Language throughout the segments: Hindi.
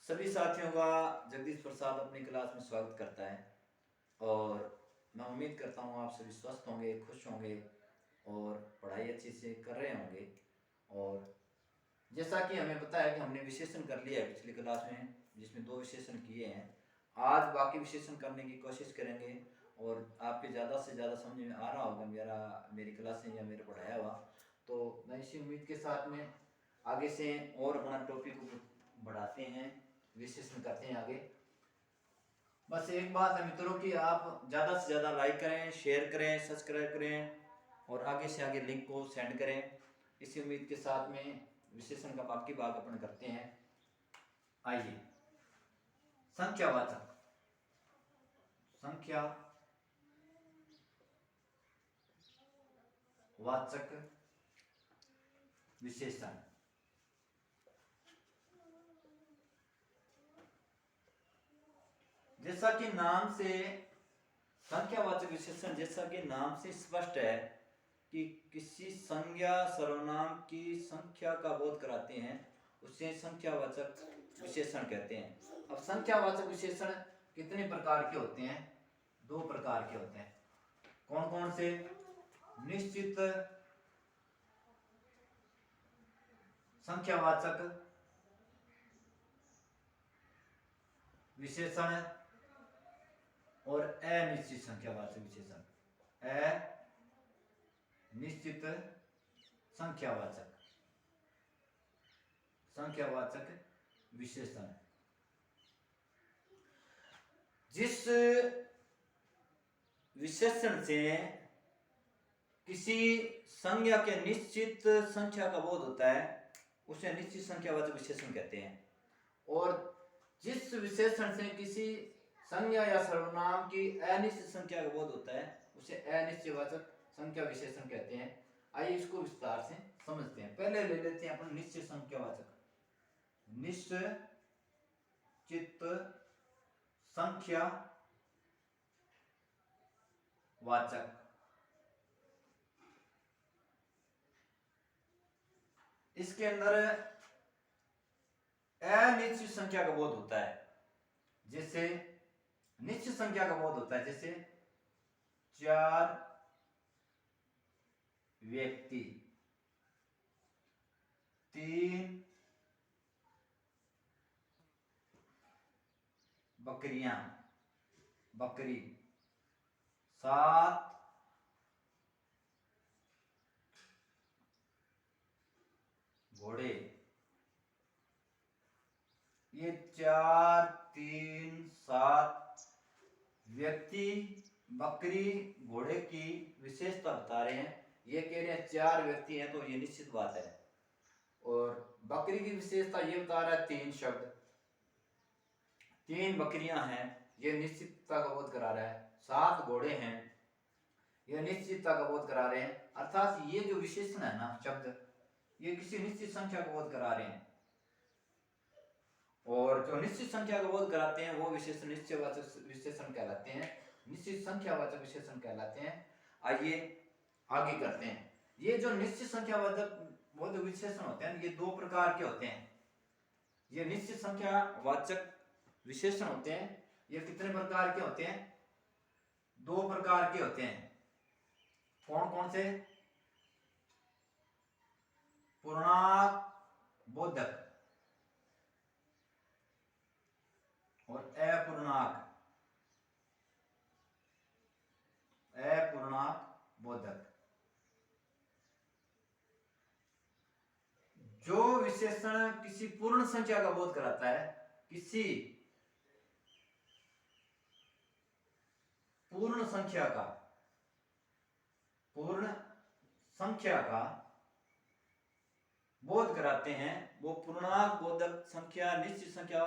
सभी साथियों का जगदीश प्रसाद अपनी क्लास में स्वागत करता है। और मैं उम्मीद करता हूँ आप सभी स्वस्थ होंगे, खुश होंगे और पढ़ाई अच्छी से कर रहे होंगे। और जैसा कि हमें पता है कि हमने विशेषण कर लिया है पिछली क्लास में, जिसमें 2 विशेषण किए हैं। आज बाकी विशेषण करने की कोशिश करेंगे और आपके ज़्यादा से ज़्यादा समझ में आ रहा होगा मेरी क्लास से या मेरे पढ़ाया हुआ। तो मैं इसी उम्मीद के साथ में आगे से और अपना टॉपिक को बढ़ाते हैं, विश्लेषण करते हैं आगे। बस एक बात है मित्रों कि आप ज़्यादा से ज़्यादा लाइक करें, शेयर करें, सब्सक्राइब करें और आगे से आगे लिंक को सेंड करें। इसी उम्मीद के साथ में विशेषण का बाकी भाग अपन करते हैं। आइए, संख्यावाचक विशेषण। जैसा कि नाम से संख्यावाचक विशेषण, जैसा कि नाम से स्पष्ट है कि किसी संज्ञा सर्वनाम की संख्या का बोध कराते हैं, उसे संख्यावाचक विशेषण कहते हैं। अब संख्यावाचक विशेषण कितने प्रकार के होते हैं? 2 प्रकार के होते हैं। कौन कौन से? निश्चित संख्यावाचक विशेषण और अनिश्चित संख्यावाचक विशेषण। अनिश्चित संख्यावाचक विशेषण। जिस विशेषण से किसी संज्ञा के निश्चित संख्या का बोध होता है उसे निश्चित संख्यावाचक विशेषण कहते हैं। और जिस विशेषण से किसी संज्ञा या सर्वनाम की अनिश्चित संख्या का बोध होता है उसे अनिश्चयवाचक संख्या विशेषण कहते हैं। आइए इसको विस्तार से समझते हैं। पहले ले लेते हैं अपन निश्चित संख्यावाचक। निश्चित संख्यावाचक। इसके अंदर अनिश्चित संख्या का बोध होता है। जैसे निश्चित संख्या का बोध होता है, जैसे 4 व्यक्ति, 3 बकरी, 7 घोड़े। ये 4, 3, 7 व्यक्ति, बकरी, घोड़े की विशेषता बता रहे हैं। ये कह रहे हैं 4 व्यक्ति हैं तो ये निश्चित बात है। और बकरी की विशेषता ये बता रहा है 3 शब्द, 3 बकरियां हैं, ये निश्चितता का बोध करा रहा है। 7 घोड़े हैं, ये निश्चितता का बोध करा रहे हैं। अर्थात ये जो विशेषण है ना, शब्द, ये किसी निश्चित संख्या का बोध करा रहे हैं। और जो निश्चित संख्या का बोध कराते हैं वो विशेषण निश्चयवाचक विशेषण कहलाते हैं, निश्चित संख्यावाचक विशेषण कहलाते हैं। आइए आगे करते हैं। ये जो निश्चित संख्यावाचक बोध विशेषण होते हैं ये 2 प्रकार के होते हैं। ये निश्चित संख्यावाचक विशेषण होते हैं, ये कितने प्रकार के होते हैं? 2 प्रकार के होते हैं। कौन कौन से? पूर्णांक बोधक और अपूर्णांक बोधक। जो विशेषण किसी पूर्ण संख्या का बोध कराता है, किसी पूर्ण संख्या का बोध कराते हैं, वो पूर्णांक बोधक संख्या, निश्चित संख्या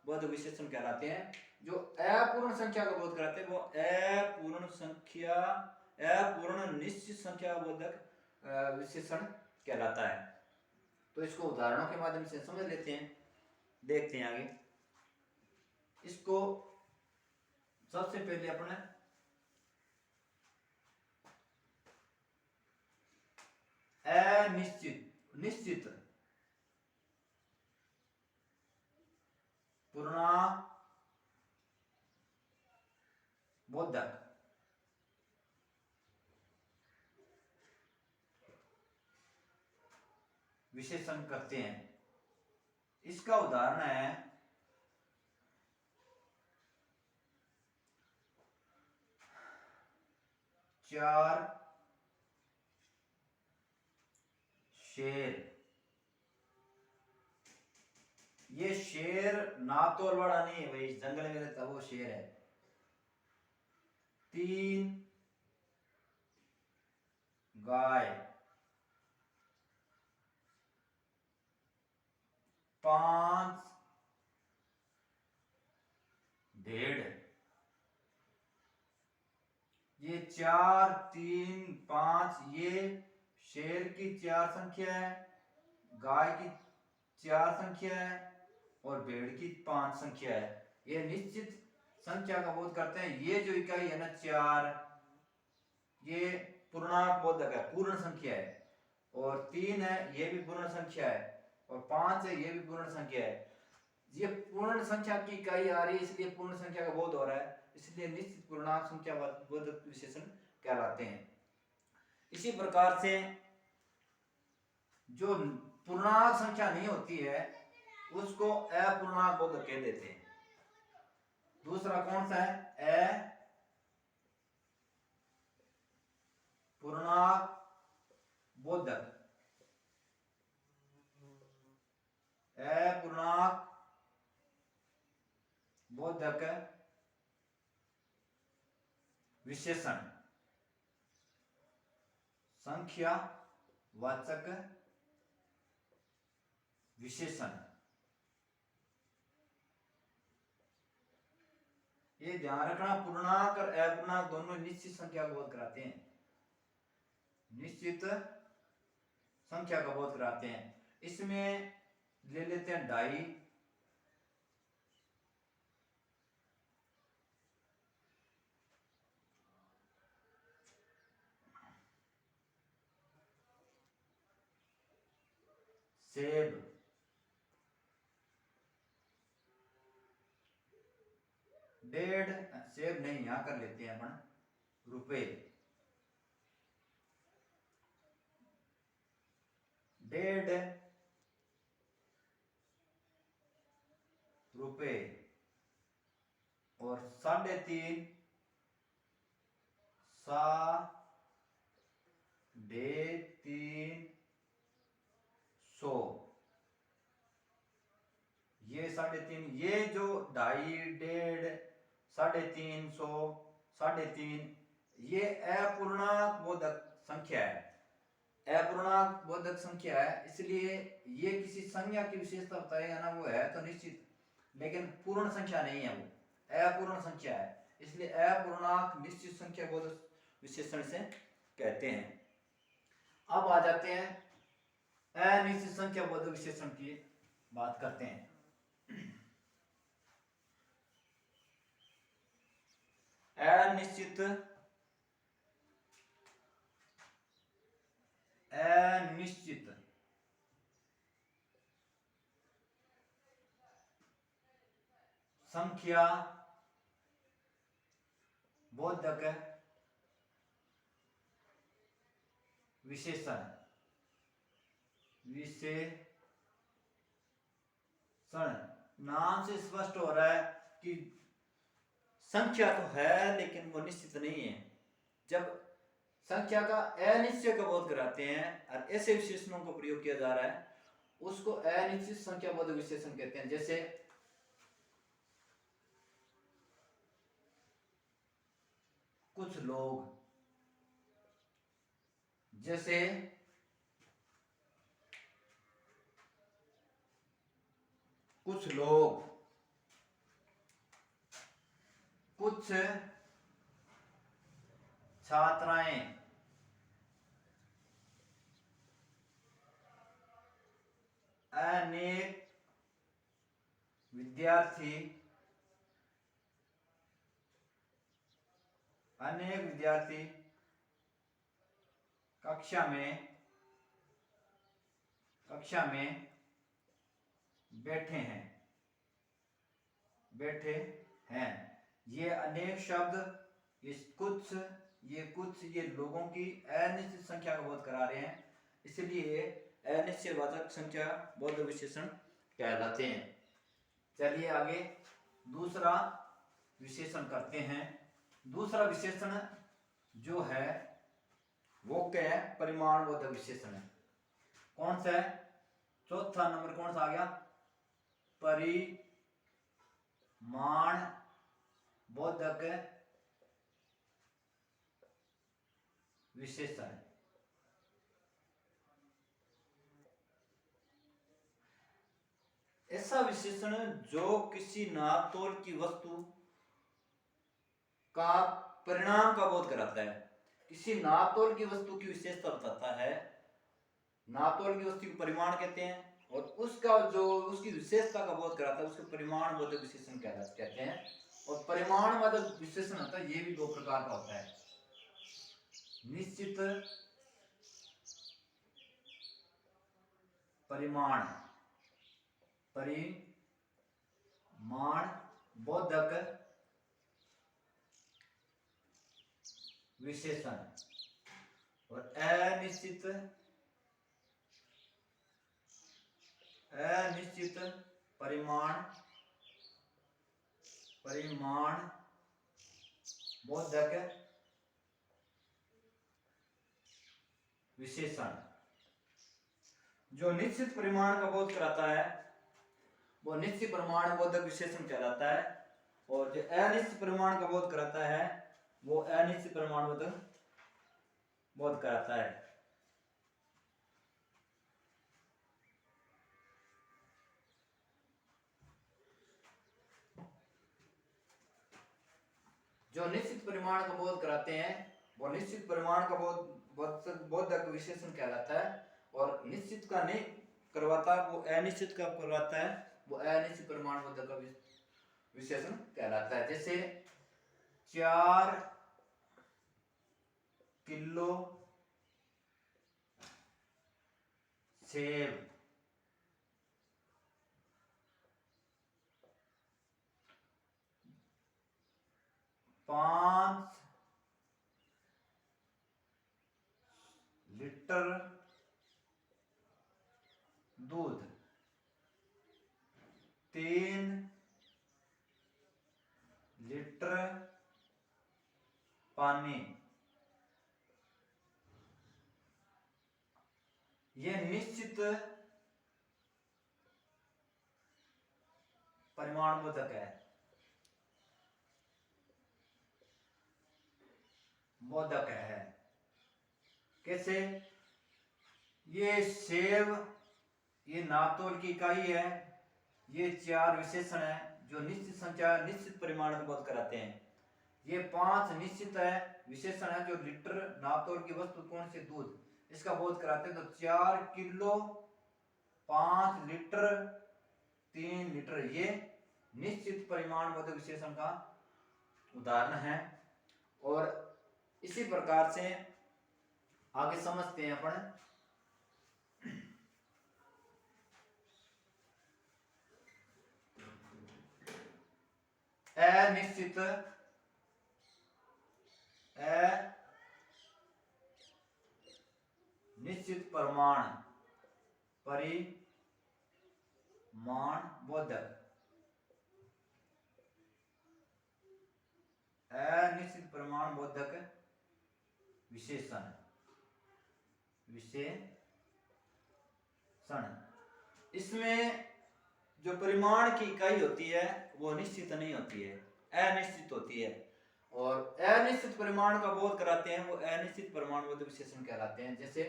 बोधक विशेषण कहलाते हैं। जो अपूर्ण संख्या का बोध कराते हैं वो अपूर्ण निश्चित संख्या बोधक विशेषण कहलाता है। तो इसको उदाहरणों के माध्यम से समझ लेते हैं, देखते हैं आगे। इसको सबसे पहले अपने निश्चित विशेषण करते हैं। इसका उदाहरण है चार शेर। ये शेर नातोल वाला नहीं है भाई, जंगल में रहता वो शेर है। 3 गाय, 5 भेड़। ये 4 3 5 ये शेर की 4 संख्या है, गाय की 4 संख्या है और भेड़ की 5 संख्या है। ये निश्चित संख्या का बोध करते हैं। ये जो इकाई है ना 4, ये पूर्णांक बोधक है, पूर्ण संख्या है। और 3 है, ये भी पूर्ण संख्या है। और 5 है, ये भी पूर्ण संख्या है। ये पूर्ण संख्या की इकाई आ रही है, इसलिए पूर्ण संख्या का बोध हो रहा है, इसलिए निश्चित पूर्णांक संख्या बोधक विशेषण कहलाते हैं। इसी प्रकार से जो पूर्णांक संख्या नहीं होती है उसको अपूर्णांक बोधक कह देते हैं। दूसरा कौन सा है? अपूर्णांक बोधक। अपूर्णांक बोधक विशेषण संख्या वाचक विशेषण। ये ध्यान रखना, पूर्णांक और अपूर्णांक दोनों निश्चित संख्या का बोध कराते हैं, निश्चित संख्या का बोध कराते हैं। इसमें ले लेते हैं 2.5, सेब, डेढ़, सेब नहीं यहां कर लेते हैं अपन, रुपए, 1.5 रुपए और 3.5 350। ये 3.5, ये जो 2.5 1.5 350 3.5 ये अपूर्णांक बोधक संख्या है, अपूर्णांक बोधक संख्या है, इसलिए ये किसी संख्या की विशेषता बताएगा ना, वो है तो निश्चित, लेकिन पूर्ण संख्या नहीं है, वो अपूर्ण संख्या है, इसलिए अपूर्णांक निश्चित संख्या बोधक विशेषण से कहते हैं। अब आ जाते हैं अनिश्चित संख्या बोधक विशेषण की बात करते हैं। अनिश्चित संख्या बोधक विशेषण नाम से स्पष्ट हो रहा है कि संख्या तो है लेकिन वो निश्चित नहीं है। जब संख्या का अनिश्चय का बोध कराते हैं और ऐसे विशेषणों का प्रयोग किया जा रहा है उसको अनिश्चित संख्या बोधक विशेषण कहते हैं। जैसे कुछ लोग, जैसे कुछ लोग, कुछ छात्राएं, अनेक विद्यार्थी, कक्षा में बैठे हैं। ये अनेक शब्द, ये कुछ ये लोगों की अनिश्चित संख्या का बोध करा रहे हैं, इसलिए अनिश्चयवाचक संख्या बोधक विशेषण कहलाते हैं। चलिए आगे दूसरा विशेषण करते हैं। दूसरा विशेषण जो है वो क्या है? परिमाण बोधक विशेषण है। कौन सा है? चौथा नंबर कौन सा आ गया? परिमाण बोधक विशेषण। ऐसा विशेषण जो किसी नापतोल की वस्तु का परिणाम का बोध कराता है। किसी नापतोल की वस्तु की विशेषता बताता है। नापतोल की वस्तु को परिमाण कहते हैं और उसका जो उसकी विशेषता का बोध कराता है उसको परिमाण बोधक विशेषण कहते हैं। और परिमाण बोधक विशेषण होता है, ये भी दो प्रकार का होता है। निश्चित परिमाण बोधक विशेषण और अनिश्चित परिमाण बोधक विशेषण। जो निश्चित परिमाण का बोध कराता है वो निश्चित परिमाण बोधक विशेषण कहलाता है और जो अनिश्चित परिमाण का बोध कराता है वो अनिश्चित परिमाण बोधक बोध कराता है। जो निश्चित परिमाण का बोध कराते हैं वो निश्चित परिमाण का बोधक विशेषण कहलाता है और निश्चित का नहीं करवाता वो अनिश्चित का करवाता है वो अनिश्चित परिमाण बोधक का विशेषण कहलाता है। जैसे 4 किलो सेब 5 लीटर दूध 3 लीटर पानी। यह निश्चित परिमाण बोधक है। कैसे? ये सेब ये नापतोल की इकाई है। ये 4 विशेषण है जो निश्चित संख्या निश्चित परिमाण का बोध कराते हैं। ये 5 निश्चित है विशेषण है जो लीटर नापतोल की वस्तु कौन से दूध इसका बोध कराते हैं। तो 4 किलो 5 लीटर 3 लीटर ये निश्चित परिमाण बोधक विशेषण का उदाहरण है। और इसी प्रकार से आगे समझते हैं अपन अनिश्चित परिमाण बोधक अनिश्चित परिमाण बोधक विशेषण। इसमें जो परिमाण की इकाई होती है वो निश्चित नहीं होती है, अनिश्चित होती है और अनिश्चित परिमाण का बोध कराते हैं वो अनिश्चित परिमाण बोधक विशेषण कहलाते हैं। जैसे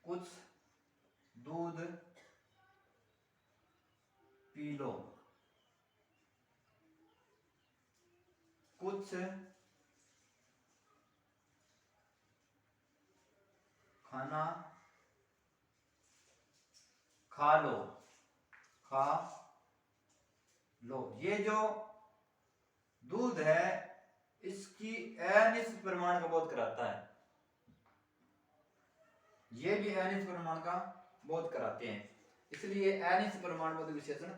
कुछ दूध पी लो, कुछ खाना खा लो। ये जो दूध है इसकी अनिश्चित परिमाण का बोध कराता है। ये भी अनिश्चित परिमाण का बोध कराते हैं, इसलिए अनिश्चित परिमाण बोधक विशेषण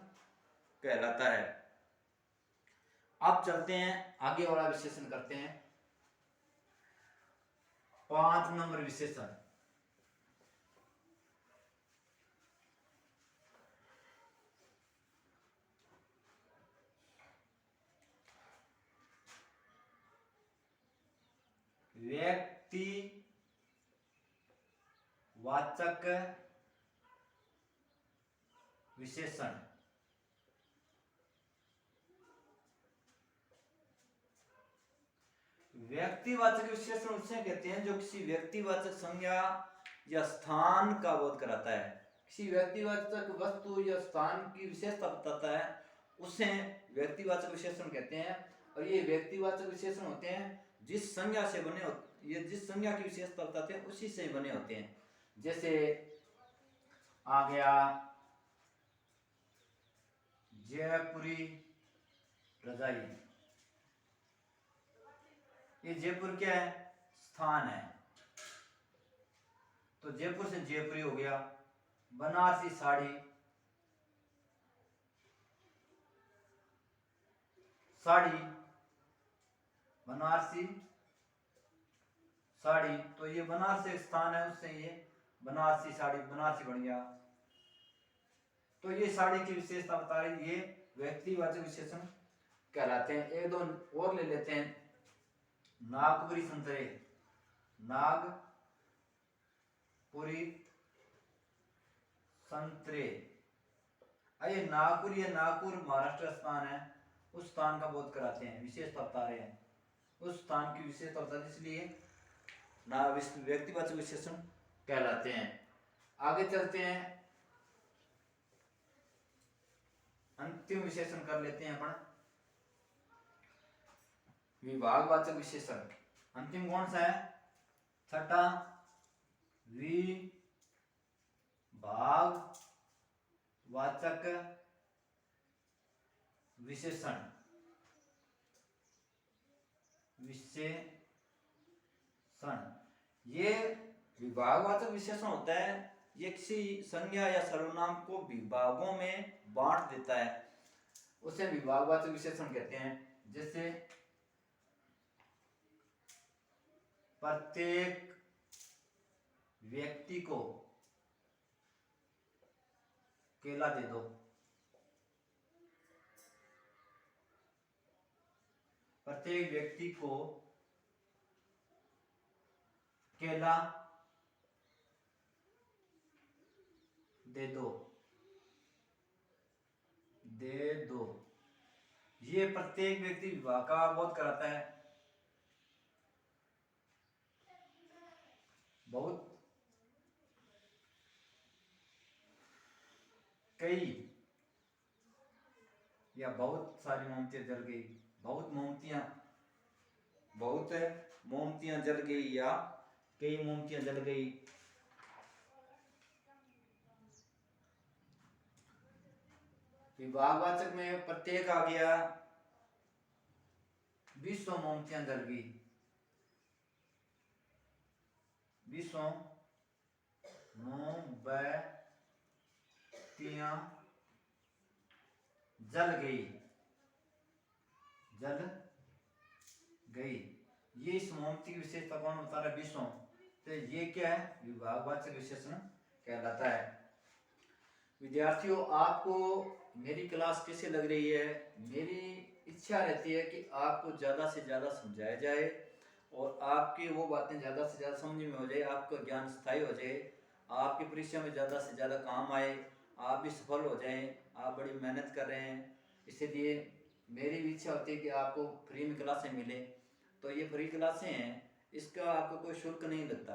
कहलाता है। अब चलते हैं आगे वाला विशेषण करते हैं। 5 नंबर विशेषण। व्यक्ति वाचक विशेषण। व्यक्तिवाचक विशेषण उसे कहते हैं जो किसी व्यक्तिवाचक संज्ञा या स्थान का बोध कराता है, किसी व्यक्तिवाचक वस्तु या स्थान की विशेषता बताता है, उसे व्यक्तिवाचक विशेषण कहते हैं। और ये व्यक्तिवाचक विशेषण होते हैं जिस संज्ञा से बने होते, ये जिस संज्ञा की विशेषता बताते हैं उसी से बने होते हैं। जैसे आ गया जयपुरी रजाई, ये जयपुर क्या है, स्थान है, तो जयपुर से जयपुरी हो गया। बनारसी साड़ी, साड़ी बनारसी साड़ी, तो ये बनारस एक स्थान है, उससे ये बनारसी साड़ी बनारसी बन गया। तो ये साड़ी की विशेषता बता रही, ये व्यक्तिवाचक विशेषण कहलाते हैं। एक दो और ले लेते हैं। नागपुरी संतरे, नागपुरी संतरे, ये नागपुर, ये नागपुर महाराष्ट्र स्थान है, उस स्थान का बोध कराते हैं, विशेषता बता रहे हैं, उस स्थान की विशेषता बताते, इसलिए ना व्यक्तिवाचक विशेषण कहलाते हैं। आगे चलते हैं, अंतिम विशेषण कर लेते हैं अपन, विभागवाचक विशेषण। अंतिम कौन सा है, छठा, विभागवाचक विशेषण। ये विभागवाचक विशेषण होता है, ये किसी संज्ञा या सर्वनाम को विभागों में बांट देता है, उसे विभागवाचक विशेषण कहते हैं। जैसे प्रत्येक व्यक्ति को केला दे दो, प्रत्येक व्यक्ति को केला दे दो, ये प्रत्येक व्यक्ति विभाग का बोध कराता है। बहुत कई या बहुत सारी मोमबत्तियां जल गई, बहुत मोमबत्तियां जल गई या कई मोमबत्तियां जल गई। विभागवाचक में प्रत्येक आ गया, 20 मोमबत्तियां जल गई, 20 मोमबत्तियां जल गई। ये इस मोमबत्ती की विशेषता कौन बता रहा है, 20। तो ये क्या है, विभागवाचक विशेषण कहलाता है। विद्यार्थियों, आपको मेरी क्लास कैसे लग रही है? मेरी इच्छा रहती है कि आपको ज़्यादा से ज़्यादा समझाया जाए और आपकी वो बातें ज़्यादा से ज़्यादा समझ में हो जाए, आपका ज्ञान स्थायी हो जाए, आपकी परीक्षा में ज़्यादा से ज़्यादा काम आए, आप भी सफल हो जाएं। आप बड़ी मेहनत कर रहे हैं, इसलिए मेरी भी इच्छा होती है कि आपको फ्री में क्लासें मिले। तो ये फ्री क्लासें हैं, इसका आपको कोई शुल्क नहीं लगता।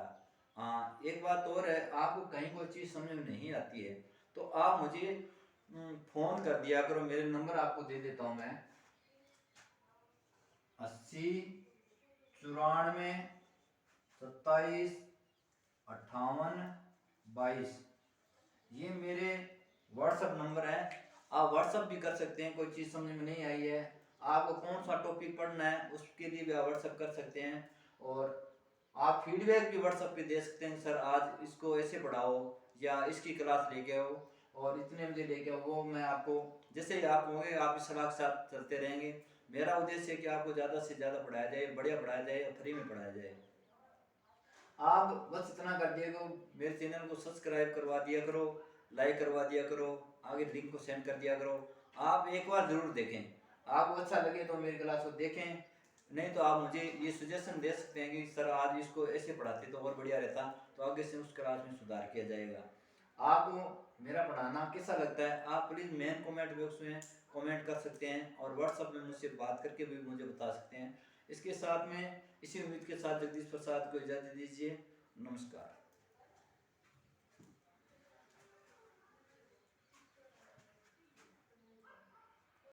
हाँ, एक बात और है, आपको कहीं कोई चीज़ समझ में नहीं आती है तो आप मुझे फ़ोन कर दिया करो। मेरे नंबर आपको दे देता हूँ मैं, 80 94 27 58 22। ये मेरे व्हाट्सएप नंबर है, आप व्हाट्सएप भी कर सकते हैं। कोई चीज़ समझ में नहीं आई है, आपको कौन सा टॉपिक पढ़ना है, उसके लिए भी आप व्हाट्सएप कर सकते हैं। और आप फीडबैक भी व्हाट्सएप पे दे सकते हैं, सर आज इसको ऐसे पढ़ाओ या इसकी क्लास लेके आओ और इतने बजे लेके आओ। वो मैं आपको, जैसे ही आप होंगे आप इस सलाह के साथ चलते रहेंगे। मेरा उद्देश्य है कि आपको ज़्यादा से ज़्यादा पढ़ाया जाए, बढ़िया पढ़ाया जाए, फ्री में पढ़ाया जाए। आप बस इतना कर दिया करो, मेरे चैनल को सब्सक्राइब करवा दिया करो, लाइक करवा दिया करो, आगे लिंक को सेंड कर दिया करो। आप एक बार जरूर देखें, आपको अच्छा लगे तो मेरी क्लास को देखें, नहीं तो आप मुझे ये सजेशन दे सकते हैं कि सर आज इसको ऐसे पढ़ाते तो और बढ़िया रहता, तो आगे से उस क्लास में सुधार किया जाएगा। आपको मेरा पढ़ाना कैसा लगता है आप प्लीज़ मेन कमेंट बॉक्स में कमेंट कर सकते हैं, और व्हाट्सएप में मुझसे बात करके भी मुझे बता सकते हैं। इसके साथ में इसी उम्मीद के साथ जगदीश प्रसाद को इजाज़त दीजिए। नमस्कार।